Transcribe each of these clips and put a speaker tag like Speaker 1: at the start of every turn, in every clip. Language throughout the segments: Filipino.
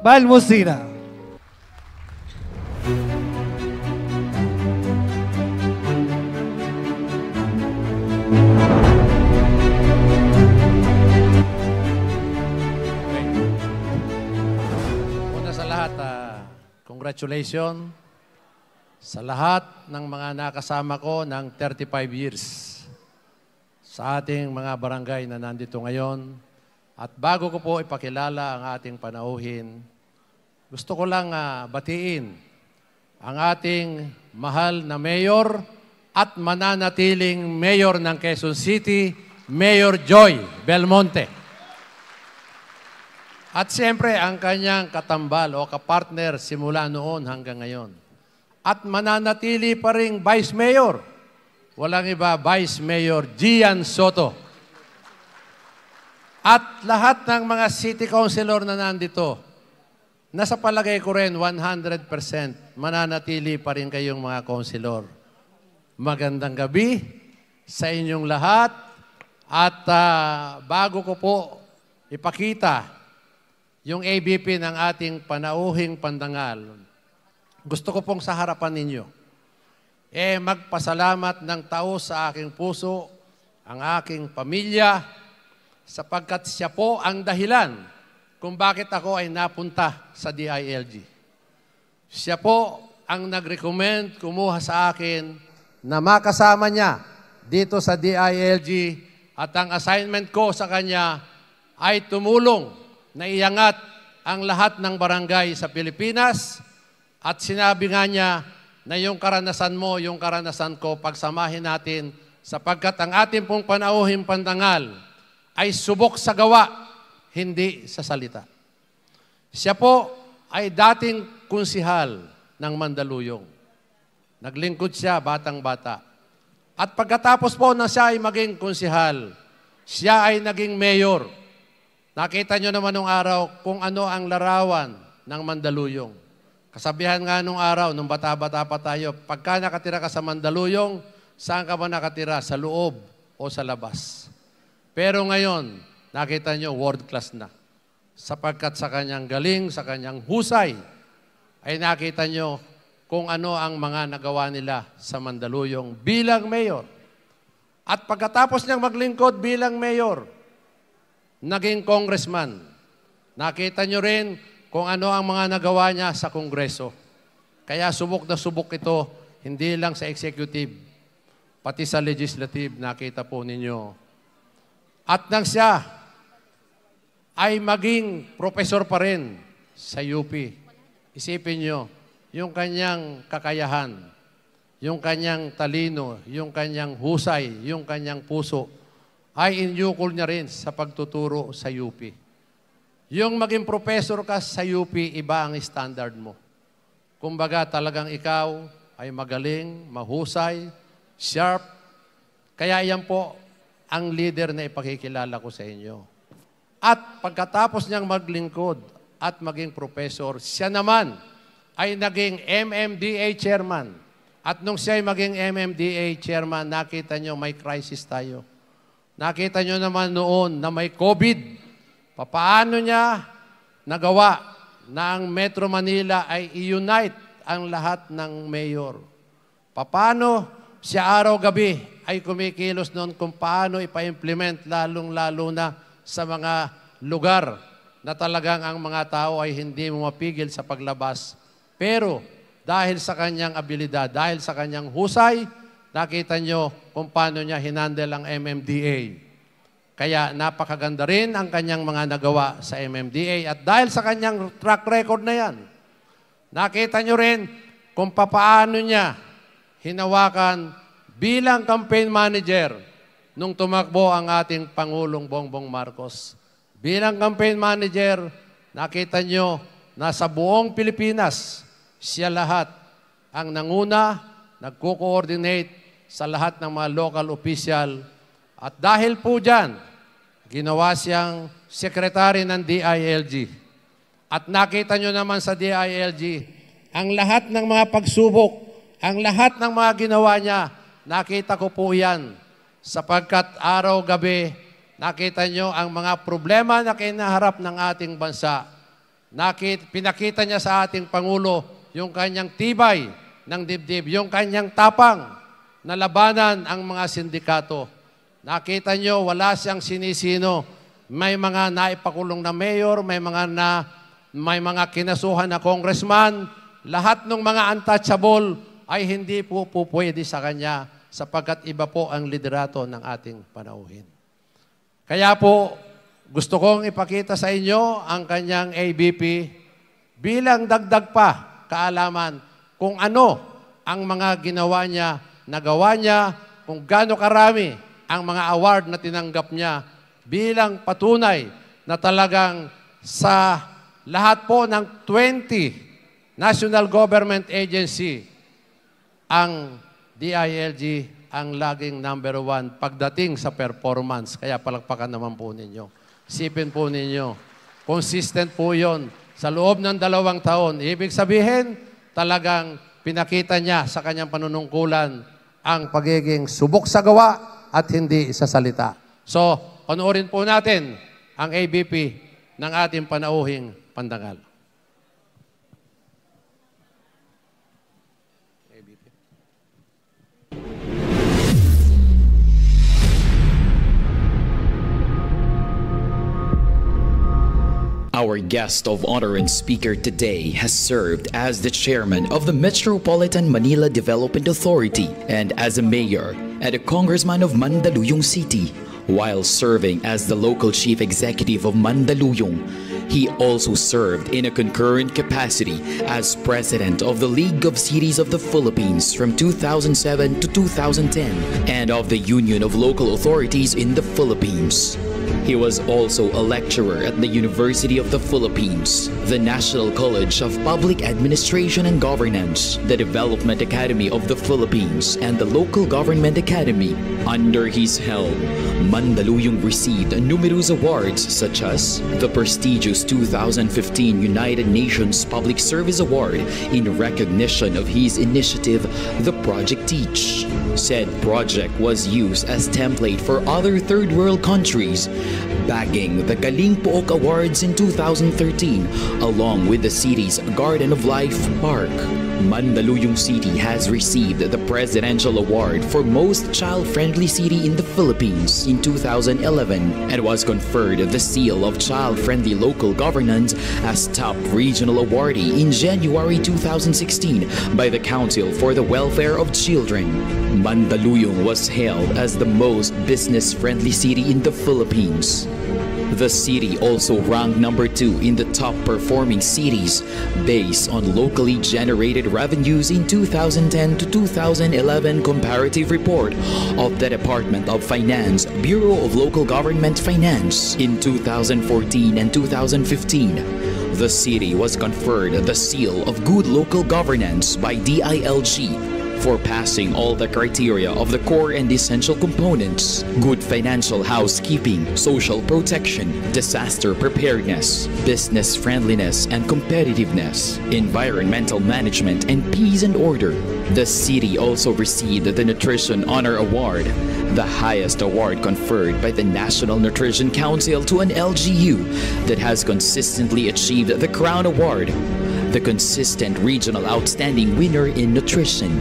Speaker 1: Balmosina.
Speaker 2: Una sa lahat, congratulations sa lahat ng mga nakasama ko ng 35 years sa ating mga barangay na nandito ngayon. At bago ko po ipakilala ang ating panauhin, gusto ko lang batiin ang ating mahal na mayor at mananatiling mayor ng Quezon City, Mayor Joy Belmonte. At siyempre, ang kanyang katambal o kapartner simula noon hanggang ngayon. At mananatili pa ring Vice Mayor. Walang iba, Vice Mayor Gian Soto. At lahat ng mga city councilor na nandito, nasa palagay ko rin 100% mananatili pa rin kayong mga councilor. Magandang gabi sa inyong lahat. At bago ko po ipakita yung ABP ng ating panauhing pandangal, gusto ko pong sa harapan ninyo, magpasalamat ng taos sa aking puso, ang aking pamilya, sapagkat siya po ang dahilan kung bakit ako ay napunta sa DILG. Siya po ang nag-recommend, kumuha sa akin na makasama niya dito sa DILG at ang assignment ko sa kanya ay tumulong na iangat ang lahat ng barangay sa Pilipinas at sinabi nga niya na yung karanasan mo, yung karanasan ko, pagsamahin natin sapagkat ang ating pong panauhing pandangal ay subok sa gawa, hindi sa salita. Siya po ay dating konsihal ng Mandaluyong. Naglingkod siya batang-bata. At pagkatapos po na siya ay maging konsihal, siya ay naging mayor. Nakita nyo naman nung araw kung ano ang larawan ng Mandaluyong. Kasabihan nga nung araw, nung bata-bata pa tayo, pagka nakatira ka sa Mandaluyong, saan ka ba nakatira? Sa loob o sa labas? Pero ngayon, nakita nyo, world class na. Sapagkat sa kanyang galing, sa kanyang husay, ay nakita nyo kung ano ang mga nagawa nila sa Mandaluyong bilang mayor. At pagkatapos niyang maglingkod bilang mayor, naging congressman. Nakita nyo rin kung ano ang mga nagawa niya sa Kongreso. Kaya subok na subok ito, hindi lang sa executive, pati sa legislative, nakita po ninyo. At nang siya ay maging professor pa rin sa UP, isipin nyo, yung kanyang kakayahan, yung kanyang talino, yung kanyang husay, yung kanyang puso, ay inyukol niya rin sa pagtuturo sa UP. Yung maging professor ka sa UP, iba ang standard mo. Kumbaga talagang ikaw ay magaling, mahusay, sharp. Kaya yan po ang leader na ipakikilala ko sa inyo. At pagkatapos niyang maglingkod at maging professor, siya naman ay naging MMDA chairman. At nung siya ay maging MMDA chairman, nakita niyo may crisis tayo. Nakita niyo naman noon na may COVID. Paano niya nagawa na ang Metro Manila ay i-unite ang lahat ng mayor? Paano siya araw-gabi ay kumikilos noon kung paano ipa-implement lalong-lalo na sa mga lugar na talagang ang mga tao ay hindi mapigil sa paglabas. Pero dahil sa kanyang abilidad, dahil sa kanyang husay, nakita nyo kung paano niya hinandle ang MMDA. Kaya napakaganda rin ang kanyang mga nagawa sa MMDA. At dahil sa kanyang track record na yan, nakita nyo rin kung paano niya hinawakan bilang campaign manager nung tumakbo ang ating Pangulong Bongbong Marcos. Bilang campaign manager, nakita nyo na sa buong Pilipinas, siya lahat ang nanguna, nagko-coordinate sa lahat ng mga local official. At dahil po dyan, ginawa siyang sekretary ng DILG. At nakita nyo naman sa DILG, ang lahat ng mga pagsubok, ang lahat ng mga ginawa niya, nakita ko po yan. Sapagkat araw-gabi, nakita nyo ang mga problema na kinaharap ng ating bansa. Pinakita niya sa ating Pangulo yung kanyang tibay ng dibdib, yung kanyang tapang na labanan ang mga sindikato. Nakita niyo, wala siyang sinisino. May mga naipakulong na mayor, may mga kinasuhan na congressman. Lahat ng mga untouchable ay hindi po pwede sa kanya sapagkat iba po ang liderato ng ating panauhin. Kaya po, gusto kong ipakita sa inyo ang kanyang ABP bilang dagdag pa kaalaman kung ano ang mga ginawa niya, nagawa niya, kung gaano karami ang mga award na tinanggap niya bilang patunay na talagang sa lahat po ng 20 National Government Agency, ang DILG ang laging #1 pagdating sa performance. Kaya palakpakan naman po ninyo. Isipin po ninyo, consistent po yon sa loob ng 2 taon. Ibig sabihin, talagang pinakita niya sa kanyang panunungkulan ang pagiging subok sa gawa at hindi sa salita. So, panoorin po natin ang ABP ng ating panauhing Pandangal.
Speaker 1: Our guest of honor and speaker today has served as the chairman of the Metropolitan Manila Development Authority and as a mayor and a congressman of Mandaluyong City. While serving as the local chief executive of Mandaluyong, he also served in a concurrent capacity as president of the League of Cities of the Philippines from 2007 to 2010 and of the Union of Local Authorities in the Philippines. He was also a lecturer at the University of the Philippines, the National College of Public Administration and Governance, the Development Academy of the Philippines, and the Local Government Academy. Under his helm, Mandaluyong received numerous awards such as the prestigious 2015 United Nations Public Service Award in recognition of his initiative, the Project Teach. Said project was used as template for other third world countries, bagging the Galing Pook Awards in 2013 along with the city's Garden of Life Park. Mandaluyong City has received the Presidential Award for Most Child-Friendly City in the Philippines in 2011 and was conferred the Seal of Child-Friendly Local Governance as Top Regional Awardee in January 2016 by the Council for the Welfare of Children. Mandaluyong was hailed as the most business-friendly city in the Philippines. The city also ranked #2 in the top performing cities based on locally generated revenues in 2010 to 2011 comparative report of the Department of Finance, Bureau of Local Government Finance. In 2014 and 2015, the city was conferred the Seal of Good Local Governance by DILG for passing all the criteria of the core and essential components: good financial housekeeping, social protection, disaster preparedness, business friendliness and competitiveness, environmental management, and peace and order. The city also received the Nutrition Honor Award, the highest award conferred by the National Nutrition Council to an LGU that has consistently achieved the Crown Award, the consistent regional outstanding winner in nutrition.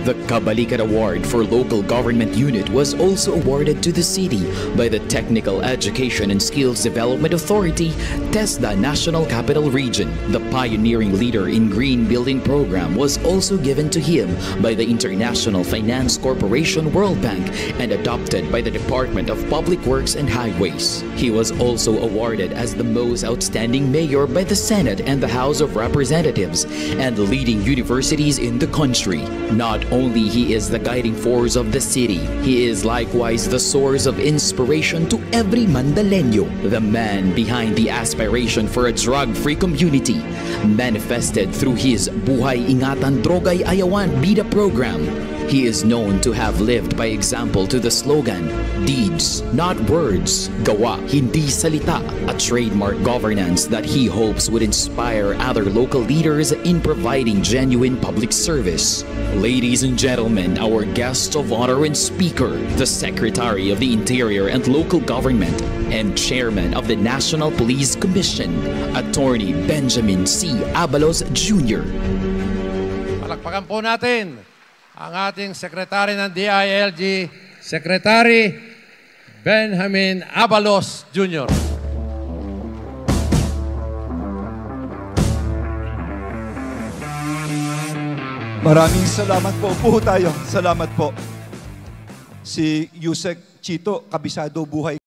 Speaker 1: The Kabalikat Award for Local Government Unit was also awarded to the city by the Technical Education and Skills Development Authority, TESDA National Capital Region. The pioneering leader in Green Building Program was also given to him by the International Finance Corporation World Bank and adopted by the Department of Public Works and Highways. He was also awarded as the most outstanding mayor by the Senate and the House of Representatives and leading universities in the country. Not only he is the guiding force of the city, he is likewise the source of inspiration to every Mandaleño, the man behind the aspiration for a drug-free community, manifested through his Buhay Ingatan Drogay Ayawan Bida program. He is known to have lived by example to the slogan, "Deeds, not words, gawa, hindi salita," a trademark governance that he hopes would inspire other local leaders in providing genuine public service. Ladies and gentlemen, our guest of honor and speaker, the Secretary of the Interior and Local Government and Chairman of the National Police Commission, Attorney Benjamin C. Abalos Jr.
Speaker 2: Palakpakan po natin ang ating Secretary ng DILG, Secretary Benjamin Abalos Jr.
Speaker 3: Maraming salamat po. Upo tayo. Salamat po. Si Yusek Chito, kabisado buhay.